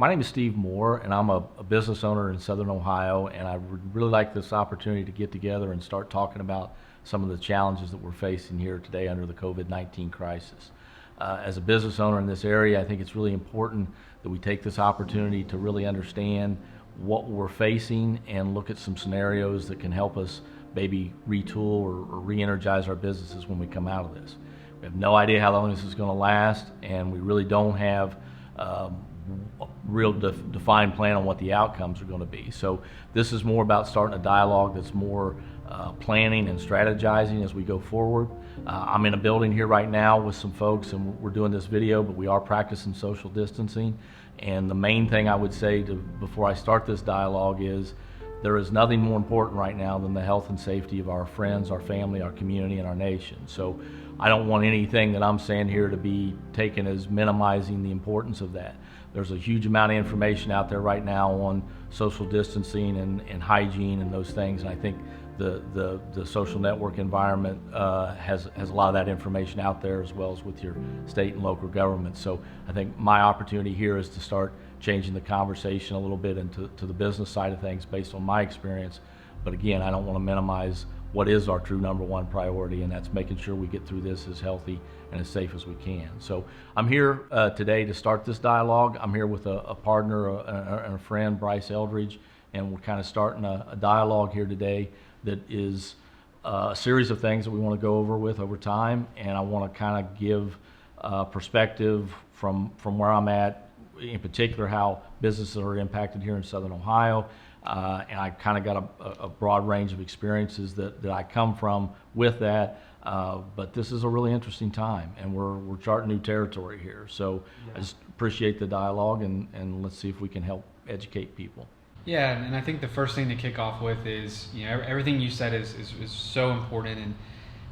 My name is Steve Moore, and I'm a business owner in Southern Ohio, and I would really like this opportunity to get together and start talking about some of the challenges that we're facing here today under the COVID-19 crisis. As a business owner in this area, I think it's really important that we take this opportunity to really understand what we're facing and look at some scenarios that can help us maybe retool or re-energize our businesses when we come out of this. We have no idea how long this is going to last, and we really don't have a real defined plan on what the outcomes are going to be. So this is more about starting a dialogue that's more planning and strategizing as we go forward. I'm in a building here right now with some folks, and we're doing this video, but we are practicing social distancing. And the main thing I would say before I start this dialogue is there is nothing more important right now than the health and safety of our friends, our family, our community, and our nation. So I don't want anything that I'm saying here to be taken as minimizing the importance of that. There's a huge amount of information out there right now on social distancing and hygiene and those things, and I think the social network environment has a lot of that information out there, as well as with your state and local government. So I think my opportunity here is to start changing the conversation a little bit into the business side of things based on my experience. But again, I don't want to minimize what is our true number one priority, and that's making sure we get through this as healthy and as safe as we can. So I'm here today to start this dialogue. I'm here with a partner and a friend, Bryce Eldridge, and we're kind of starting a dialogue here today that is a series of things that we want to go over time, and I want to kind of give perspective from where I'm at, in particular how businesses are impacted here in Southern Ohio. And I kind of got a broad range of experiences that I come from with that. But this is a really interesting time, and we're charting new territory here. So yeah. I just appreciate the dialogue, and let's see if we can help educate people. Yeah, and I think the first thing to kick off with is, everything you said is so important,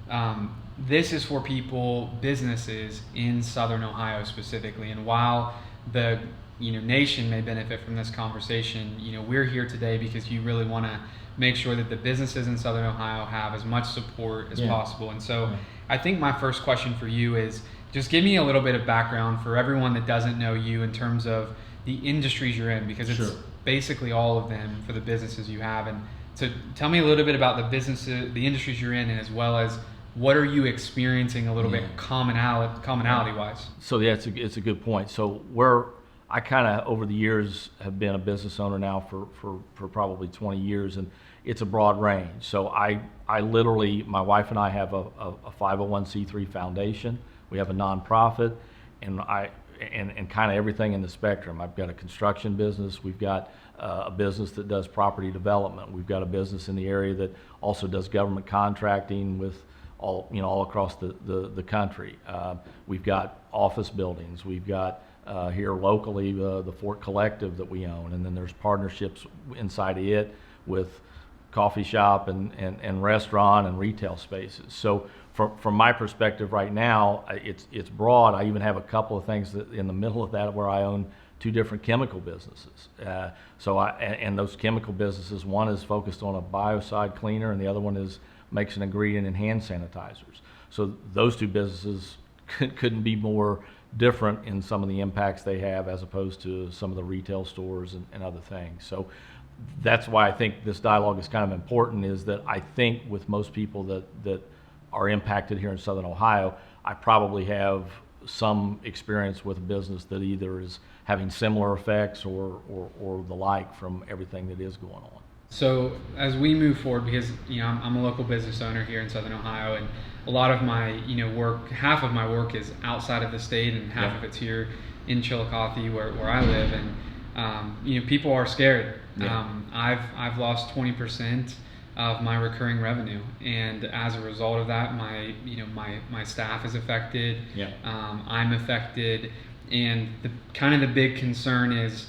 and this is for people, businesses in Southern Ohio specifically. And while the nation may benefit from this conversation, we're here today because you really want to make sure that the businesses in Southern Ohio have as much support as possible. And so I think my first question for you is just give me a little bit of background for everyone that doesn't know you in terms of the industries you're in, because it's basically all of them for the businesses you have. And so tell me a little bit about the businesses, the industries you're in, and as well as what are you experiencing a little bit commonality wise? So yeah, it's a good point. So I kind of over the years have been a business owner now for probably 20 years, and it's a broad range. So I literally, my wife and I have a 501c3 foundation. We have a nonprofit, and kind of everything in the spectrum. I've got a construction business. We've got a business that does property development. We've got a business in the area that also does government contracting with all across the country. We've got office buildings. We've got here locally the Fort Collective that we own, and then there's partnerships inside of it with coffee shop and restaurant and retail spaces. So from my perspective right now, it's broad. I even have a couple of things that in the middle of that where I own two different chemical businesses. And those chemical businesses, one is focused on a biocide cleaner, and the other one makes an ingredient in hand sanitizers. So those two businesses couldn't be more different in some of the impacts they have as opposed to some of the retail stores and other things. So that's why I think this dialogue is kind of important, is that I think with most people that are impacted here in Southern Ohio, I probably have some experience with a business that either is having similar effects or the like from everything that is going on. So as we move forward, because I'm a local business owner here in Southern Ohio, and a lot of my work, half of my work is outside of the state, and half of it's here in Chillicothe where I live, and people are scared. I've lost 20% of my recurring revenue, and as a result of that, my staff is affected. I'm affected, and the big concern is,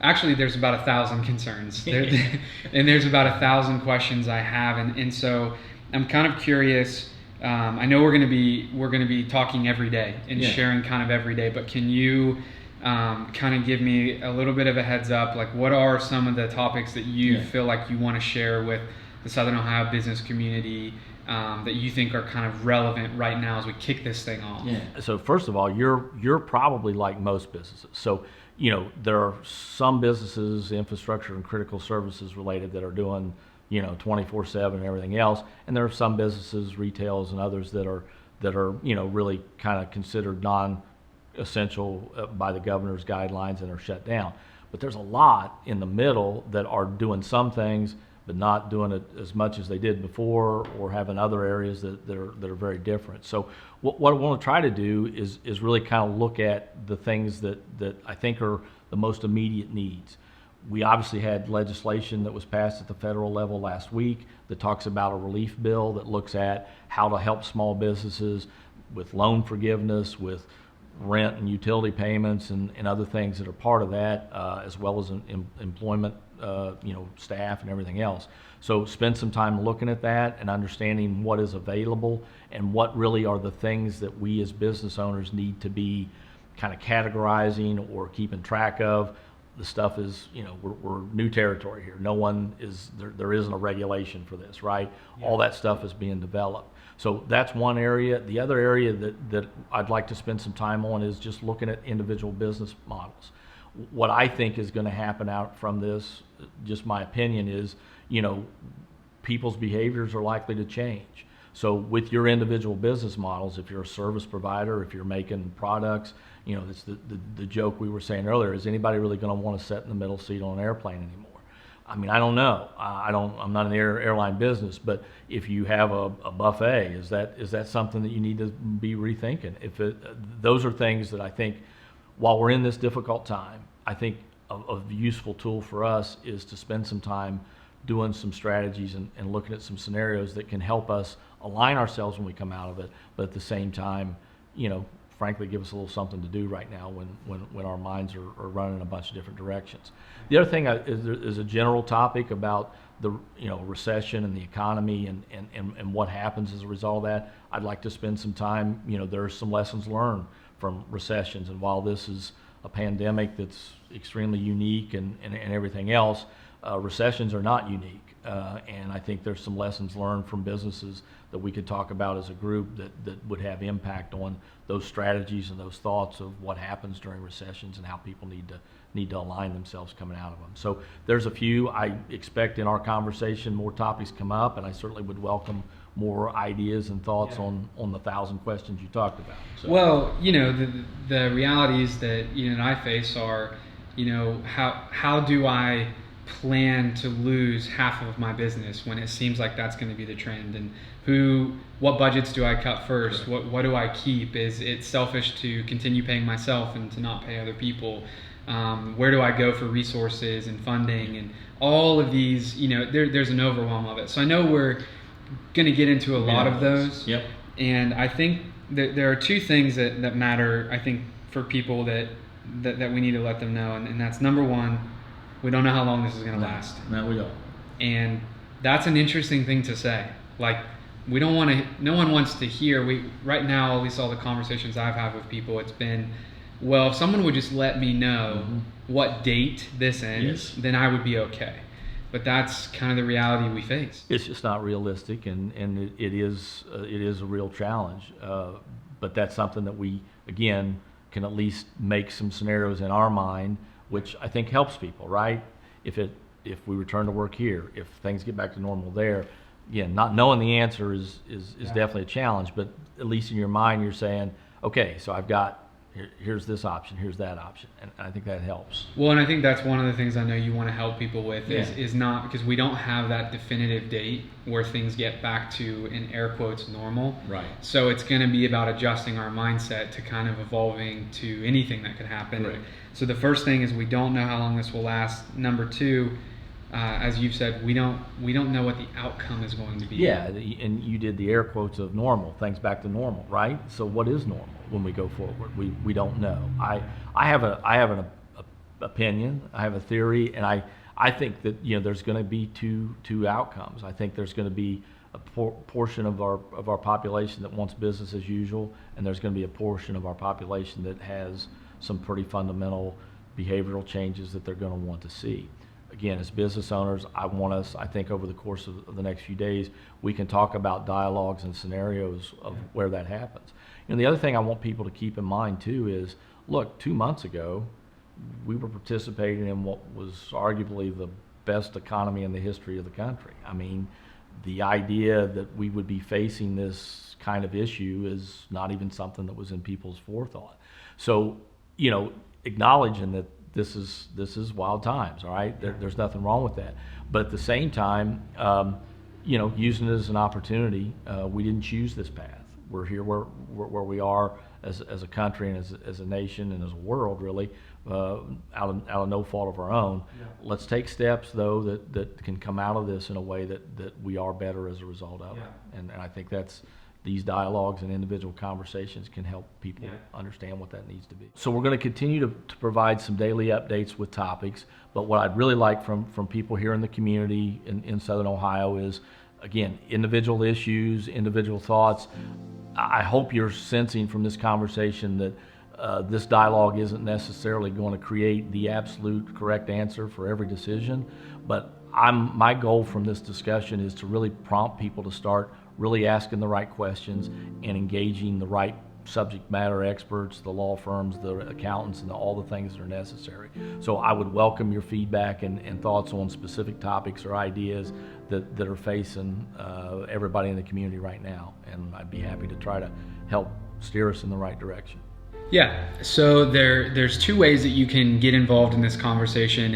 actually, there's about 1,000 concerns, and there's about 1,000 questions I have, and so I'm kind of curious. I know we're going to be talking every day and sharing kind of every day, but can you kind of give me a little bit of a heads up? Like, what are some of the topics that you feel like you want to share with the Southern Ohio business community that you think are kind of relevant right now as we kick this thing off? So first of all, you're probably like most businesses. So there are some businesses, infrastructure and critical services related, that are doing 24/7 and everything else, and there are some businesses, retails and others, that are really kind of considered non-essential by the governor's guidelines and are shut down. But there's a lot in the middle that are doing some things but not doing it as much as they did before, or having other areas that are very different. So what I want to try to do is really kind of look at the things that I think are the most immediate needs. We obviously had legislation that was passed at the federal level last week that talks about a relief bill that looks at how to help small businesses with loan forgiveness, with rent and utility payments, and other things that are part of that, as well as employment, staff and everything else. So spend some time looking at that and understanding what is available and what really are the things that we as business owners need to be kind of categorizing or keeping track of. The stuff is, we're new territory here. No one is, there isn't a regulation for this, right? Yeah. All that stuff is being developed. So that's one area. The other area that I'd like to spend some time on is just looking at individual business models. What I think is going to happen out from this, just my opinion, is, people's behaviors are likely to change. So with your individual business models, if you're a service provider, if you're making products, it's the joke we were saying earlier, is anybody really going to want to sit in the middle seat on an airplane anymore? I mean, I don't know. I'm not in the airline business, but if you have a buffet, is that something that you need to be rethinking? Those are things that I think, while we're in this difficult time, I think a useful tool for us is to spend some time doing some strategies and looking at some scenarios that can help us align ourselves when we come out of it, but at the same time, frankly, give us a little something to do right now when our minds are running in a bunch of different directions. The other thing is a general topic about the recession and the economy and what happens as a result of that. I'd like to spend some time. There's some lessons learned from recessions, and while this is a pandemic that's extremely unique and everything else, recessions are not unique. And I think there's some lessons learned from businesses that we could talk about as a group that would have impact on those strategies and those thoughts of what happens during recessions and how people need to align themselves coming out of them. So there's a few. I expect in our conversation more topics come up, and I certainly would welcome more ideas and thoughts on the 1,000 questions you talked about. So. Well, the realities that and I face are, how do I plan to lose half of my business when it seems like that's going to be the trend, and what budgets do I cut first? Sure. What do I keep? Is it selfish to continue paying myself and to not pay other people? Where do I go for resources and funding and all of these? There's an overwhelm of it. So I know we're going to get into a lot of those. Yep. And I think that there are two things that matter, I think, for people that we need to let them know, and that's number one, we don't know how long this is going to last. No, we don't. And that's an interesting thing to say. Like, no one wants to hear, right now, at least all the conversations I've had with people, it's been, well, if someone would just let me know what date this ends, then I would be okay. But that's kind of the reality we face. It's just not realistic, and it is a real challenge. But that's something that we, again, can at least make some scenarios in our mind, which I think helps people, right? If we return to work here, if things get back to normal there, again, not knowing the answer is definitely a challenge, but at least in your mind you're saying, okay, so I've got, here's this option, here's that option, and I think that helps. Well, and I think that's one of the things I know you want to help people with is not, because we don't have that definitive date where things get back to, in air quotes, normal. Right. So it's going to be about adjusting our mindset to kind of evolving to anything that could happen. Right. So the first thing is we don't know how long this will last. Number two, as you've said, we don't know what the outcome is going to be. Yeah, and you did the air quotes of normal, things back to normal, right? So what is normal when we go forward? We don't know. I have an opinion, I have a theory, and I think that there's going to be two outcomes. I think there's going to be a portion of our population that wants business as usual, and there's going to be a portion of our population that has some pretty fundamental behavioral changes that they're going to want to see. Again, as business owners, I think over the course of the next few days, we can talk about dialogues and scenarios of where that happens. The other thing I want people to keep in mind too is, look, 2 months ago, we were participating in what was arguably the best economy in the history of the country. I mean, the idea that we would be facing this kind of issue is not even something that was in people's forethought. So, acknowledging that this is wild times, all right? There's nothing wrong with that. But at the same time, using it as an opportunity, we didn't choose this path. We're here where we are as a country and as a nation and as a world, really, out of no fault of our own. Yeah. Let's take steps, though, that can come out of this in a way that we are better as a result of it. And I think these dialogues and individual conversations can help people understand what that needs to be. So we're going to continue to provide some daily updates with topics, but what I'd really like from people here in the community in Southern Ohio is, again, individual issues, individual thoughts. I hope you're sensing from this conversation that this dialogue isn't necessarily going to create the absolute correct answer for every decision, but my goal from this discussion is to really prompt people to start really asking the right questions and engaging the right subject matter experts, the law firms, the accountants, and all the things that are necessary. So I would welcome your feedback and thoughts on specific topics or ideas that are facing everybody in the community right now, and I'd be happy to try to help steer us in the right direction. Yeah, so there's two ways that you can get involved in this conversation,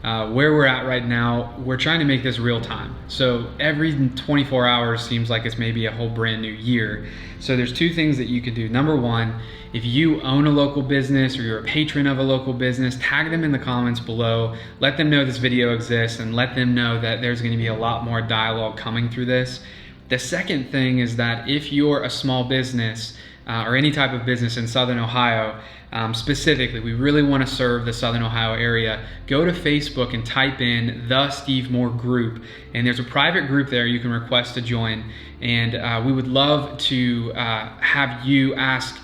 and where we're at right now, we're trying to make this real time. So every 24 hours seems like it's maybe a whole brand new year. So there's two things that you could do. Number one, if you own a local business or you're a patron of a local business, tag them in the comments below. Let them know this video exists and let them know that there's going to be a lot more dialogue coming through this. The second thing is that if you're a small business, or any type of business in Southern Ohio, specifically, we really want to serve the Southern Ohio area. Go to Facebook and type in the Steve Moore Group, and there's a private group there you can request to join, and we would love to have you ask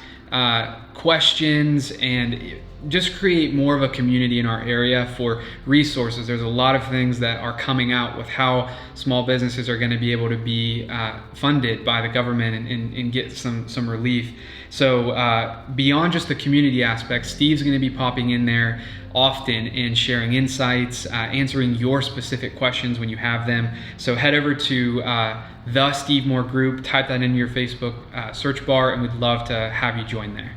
questions and just create more of a community in our area for resources. There's a lot of things that are coming out with how small businesses are going to be able to be funded by the government and get some relief. So beyond just the community aspect, Steve's going to be popping in there often and sharing insights, answering your specific questions when you have them. So head over to the Steve Moore Group, type that in your Facebook search bar, and we'd love to have you join there.